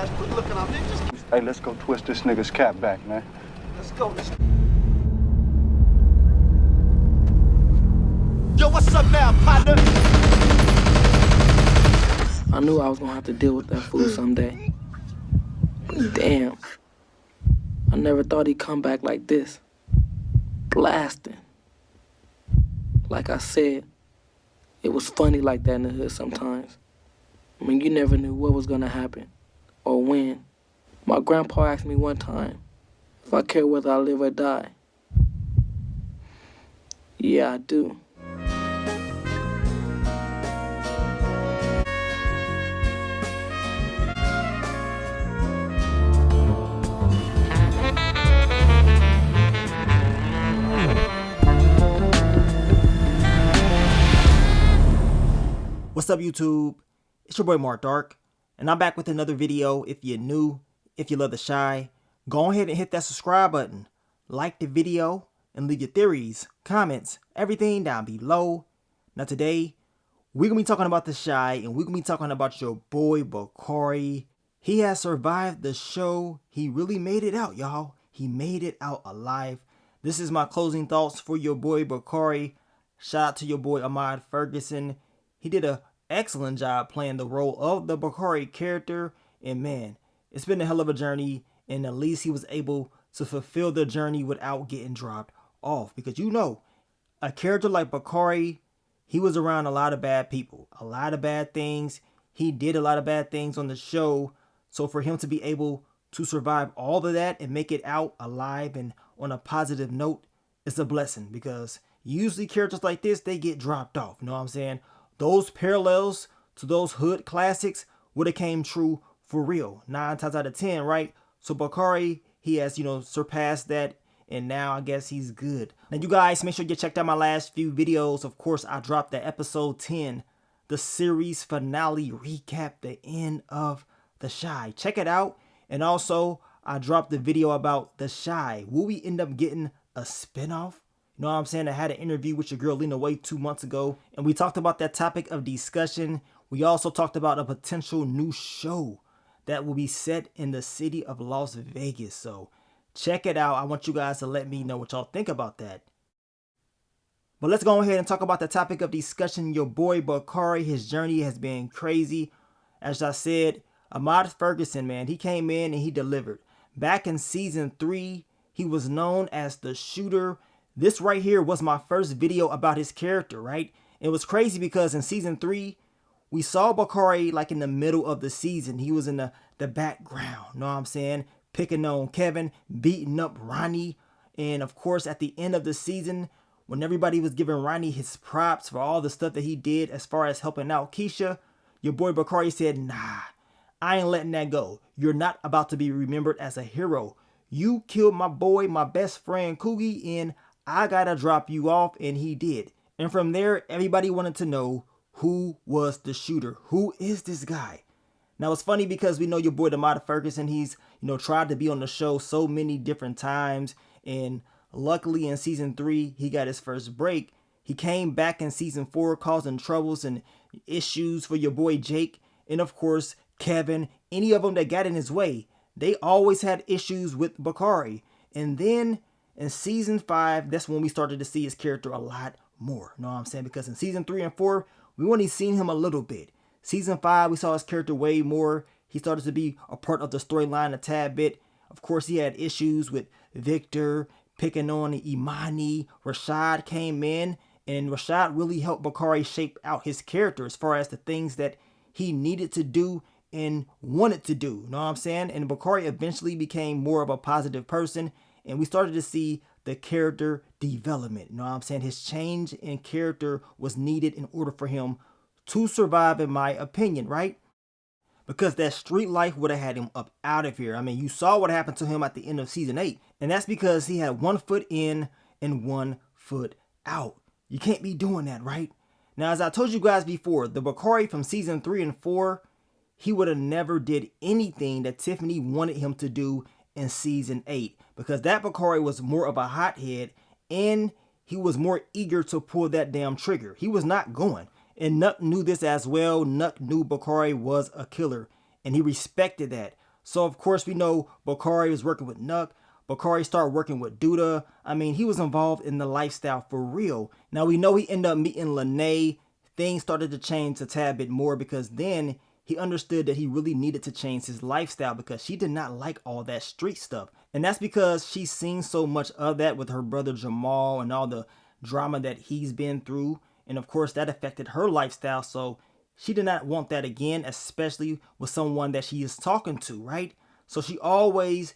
guys quit looking out there. Just Hey, let's go twist this nigga's cap back, man. let's go. Yo, what's up now, partner? I knew I was gonna have to deal with that fool someday. But damn, I never thought he'd come back like this. Blasting. Like I said, it was funny like that in the hood sometimes. I mean, you never knew what was gonna happen or when. My grandpa asked me one time if I care whether I live or die. Yeah, I do. What's up, YouTube? It's your boy Mark Dark, and I'm back with another video. If you're new, if you love the Shy, go ahead and hit that subscribe button, like the video, and leave your theories, comments, everything down below. Now today, we're going to be talking about the Shy, and we're going to be talking about your boy Bakari. He has survived the show. He really made it out, y'all. He made it out alive. This is my closing thoughts for your boy Bakari. Shout out to your boy Ahmad Ferguson. He did an excellent job playing the role of the Bakari character, and man, it's been a hell of a journey, and at least he was able to fulfill the journey without getting dropped off. Because you know, a character like Bakari, he was around a lot of bad people, a lot of bad things. He did a lot of bad things on the show, so for him to be able to survive all of that and make it out alive and on a positive note, it's a blessing. Because usually characters like this, they get dropped off, you know what I'm saying? Those parallels to those hood classics would have came true for real 9 times out of 10, right? So Bakari, he has, surpassed that, and now I guess he's good. Now you guys, make sure you checked out my last few videos. Of course, I dropped the episode 10, the series finale recap, the end of The Shy. Check it out. And also, I dropped the video about The Shy. Will we end up getting a spinoff? You know what I'm saying? I had an interview with your girl Lena Waithe 2 months ago, and we talked about that topic of discussion. We also talked about a potential new show that will be set in the city of Las Vegas. So check it out. I want you guys to let me know what y'all think about that. But let's go ahead and talk about the topic of discussion. Your boy Bakari, his journey has been crazy. As I said, Ahmad Ferguson, man, he came in and he delivered. Back in season 3, he was known as the shooter. This right here was my first video about his character, right? It was crazy because in season 3, we saw Bakari like in the middle of the season. He was in the background, you know what I'm saying? Picking on Kevin, beating up Ronnie. And of course, at the end of the season, when everybody was giving Ronnie his props for all the stuff that he did as far as helping out Keisha, your boy Bakari said, nah, I ain't letting that go. You're not about to be remembered as a hero. You killed my boy, my best friend Coogie, and I gotta drop you off, and he did. And from there, everybody wanted to know who was the shooter. Who is this guy? Now, it's funny because we know your boy Ahmad Ferguson. He's, tried to be on the show so many different times. And luckily in season 3, he got his first break. He came back in season 4 causing troubles and issues for your boy Jake. And of course, Kevin, any of them that got in his way. They always had issues with Bakari. And then in season 5, that's when we started to see his character a lot more. You know what I'm saying? Because in season 3 and 4, we only seen him a little bit. Season 5, we saw his character way more. He started to be a part of the storyline a tad bit. Of course, he had issues with Victor, picking on Imani. Rashad came in, and Rashad really helped Bakari shape out his character as far as the things that he needed to do and wanted to do. You know what I'm saying? And Bakari eventually became more of a positive person. And we started to see the character development. You know what I'm saying? His change in character was needed in order for him to survive, in my opinion, right? Because that street life would have had him up out of here. I mean, you saw what happened to him at the end of season 8. And that's because he had 1 foot in and 1 foot out. You can't be doing that, right? Now, as I told you guys before, the Bakari from season 3 and 4, he would have never did anything that Tiffany wanted him to do in season 8, because that Bakari was more of a hothead and he was more eager to pull that damn trigger. He was not going. And Nuck knew this as well. Nuck knew Bakari was a killer and he respected that. So of course we know Bakari was working with Nuck. Bakari started working with Duda. I mean, he was involved in the lifestyle for real. Now we know he ended up meeting Lene. Things started to change a tad bit more because then he understood that he really needed to change his lifestyle because she did not like all that street stuff. And that's because she's seen so much of that with her brother Jamal and all the drama that he's been through. And of course that affected her lifestyle. So she did not want that again, especially with someone that she is talking to, right? So she always,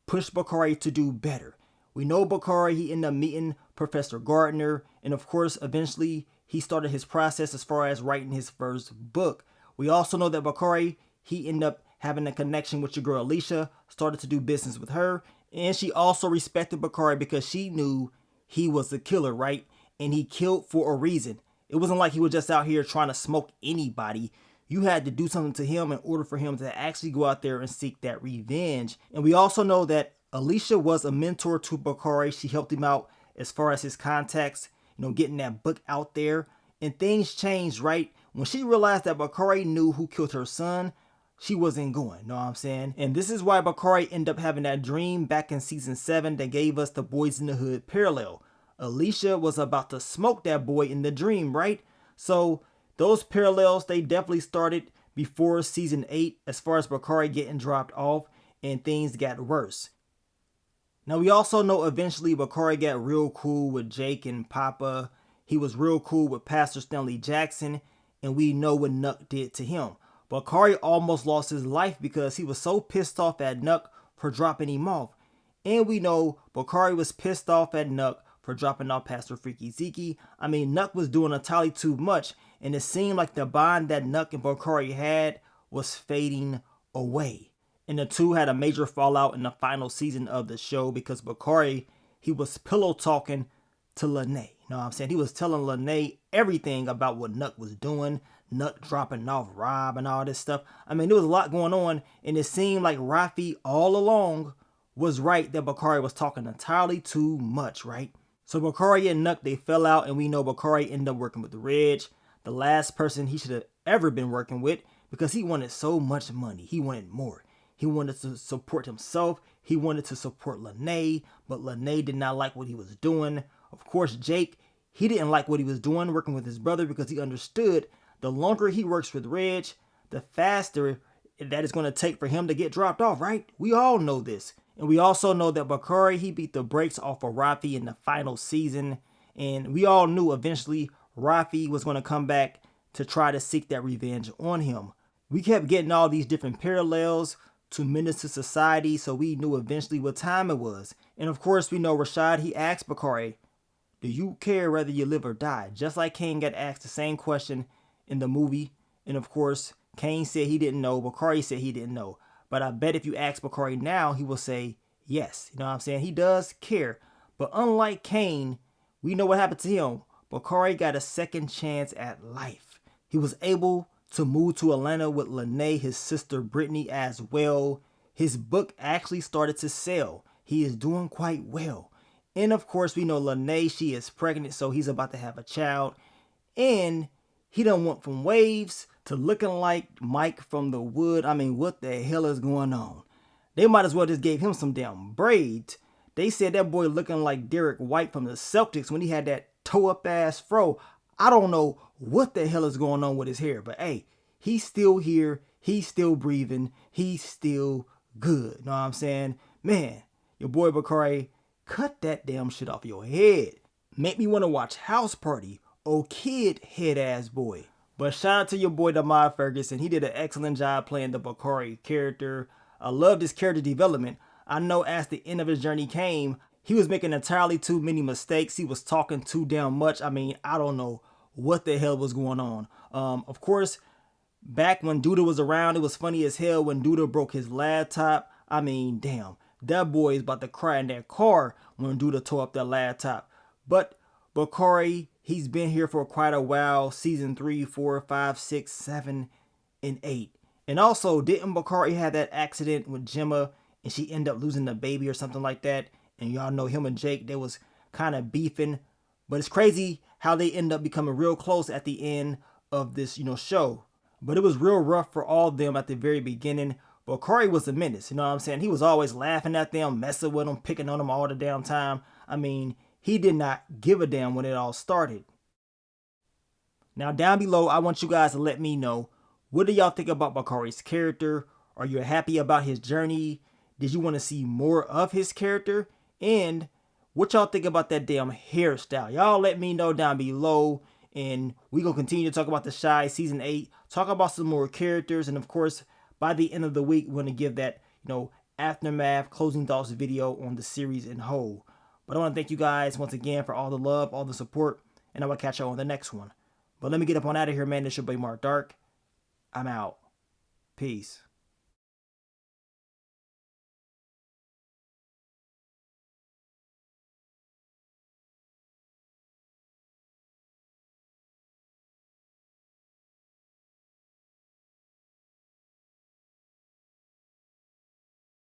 pushed Bakari to do better. We know Bakari, he ended up meeting Professor Gardner. And of course, eventually he started his process as far as writing his first book. We also know that Bakari, he ended up having a connection with your girl Alicia, started to do business with her. And she also respected Bakari because she knew he was the killer, right? And he killed for a reason. It wasn't like he was just out here trying to smoke anybody. You had to do something to him in order for him to actually go out there and seek that revenge. And we also know that Alicia was a mentor to Bakari. She helped him out as far as his contacts, getting that book out there. And things changed, right? When she realized that Bakari knew who killed her son, she wasn't going, know what I'm saying? And this is why Bakari ended up having that dream back in season 7 that gave us the Boys in the Hood parallel. Alicia was about to smoke that boy in the dream, right? So those parallels, they definitely started before season 8 as far as Bakari getting dropped off and things got worse. Now we also know eventually Bakari got real cool with Jake and Papa. He was real cool with Pastor Stanley Jackson, and we know what Nuck did to him. Bakari almost lost his life because he was so pissed off at Nuck for dropping him off. And we know Bakari was pissed off at Nuck for dropping off Pastor Freaky Zeke. I mean, Nuck was doing entirely too much, and it seemed like the bond that Nuck and Bakari had was fading away. And the two had a major fallout in the final season of the show because Bakari, he was pillow talking to Lene. You know what I'm saying? He was telling Lene everything about what Nuck was doing, Nuck dropping off Rob and all this stuff. I mean, there was a lot going on, and it seemed like Rafi all along was right that Bakari was talking entirely too much, right? So Bakari and Nuck, they fell out, and we know Bakari ended up working with Reg, the last person he should have ever been working with, because he wanted so much money. He wanted more. He wanted to support himself. He wanted to support Lene, but Lene did not like what he was doing. Of course, Jake, he didn't like what he was doing, working with his brother, because he understood the longer he works with Reg, the faster that it's going to take for him to get dropped off, right? We all know this. And we also know that Bakari, he beat the brakes off of Rafi in the final season. And we all knew eventually Rafi was going to come back to try to seek that revenge on him. We kept getting all these different parallels to Menace to Society, so we knew eventually what time it was. And of course, we know Rashad, he asked Bakari, do you care whether you live or die? Just like Kane got asked the same question in the movie. And of course, Kane said he didn't know. Bakari said he didn't know. But I bet if you ask Bakari now, he will say yes. You know what I'm saying? He does care. But unlike Kane, we know what happened to him. Bakari got a second chance at life. He was able to move to Atlanta with Lene, his sister Brittany, as well. His book actually started to sell. He is doing quite well. And of course, we know Lene, she is pregnant, so he's about to have a child. And he done went from waves to looking like Mike from the Wood. I mean, what the hell is going on? They might as well just gave him some damn braids. They said that boy looking like Derek White from the Celtics when he had that toe up ass fro. I don't know what the hell is going on with his hair, but hey, he's still here. He's still breathing. He's still good. Know what I'm saying? Man, your boy Bakari, cut that damn shit off your head. Make me want to watch House Party. Oh, kid head ass boy. But shout out to your boy Damar Ferguson. He did an excellent job playing the Bakari character. I loved his character development. I know as the end of his journey came, he was making entirely too many mistakes. He was talking too damn much. I mean, I don't know what the hell was going on. Of course, back when Duda was around, it was funny as hell when Duda broke his laptop. I mean, damn, that boy is about to cry in that car when Duda tore up that laptop. But Bakari, he's been here for quite a while. Season 3, 4, 5, 6, 7, and 8. And also, didn't Bakari have that accident with Gemma and she ended up losing the baby or something like that? And y'all know him and Jake, they was kind of beefing. But it's crazy how they end up becoming real close at the end of this, show. But it was real rough for all of them at the very beginning. Bakari was a menace, you know what I'm saying? He was always laughing at them, messing with them, picking on them all the damn time. I mean, he did not give a damn when it all started. Now down below, I want you guys to let me know, what do y'all think about Bakari's character? Are you happy about his journey? Did you want to see more of his character? And what y'all think about that damn hairstyle? Y'all let me know down below. And we gonna continue to talk about The Chi season 8, talk about some more characters, and of course, by the end of the week, we're gonna give that, aftermath closing thoughts video on the series in whole. But I want to thank you guys once again for all the love, all the support, and I will catch y'all on the next one. But let me get up on out of here, man. This your boy Mark Dark. I'm out. Peace.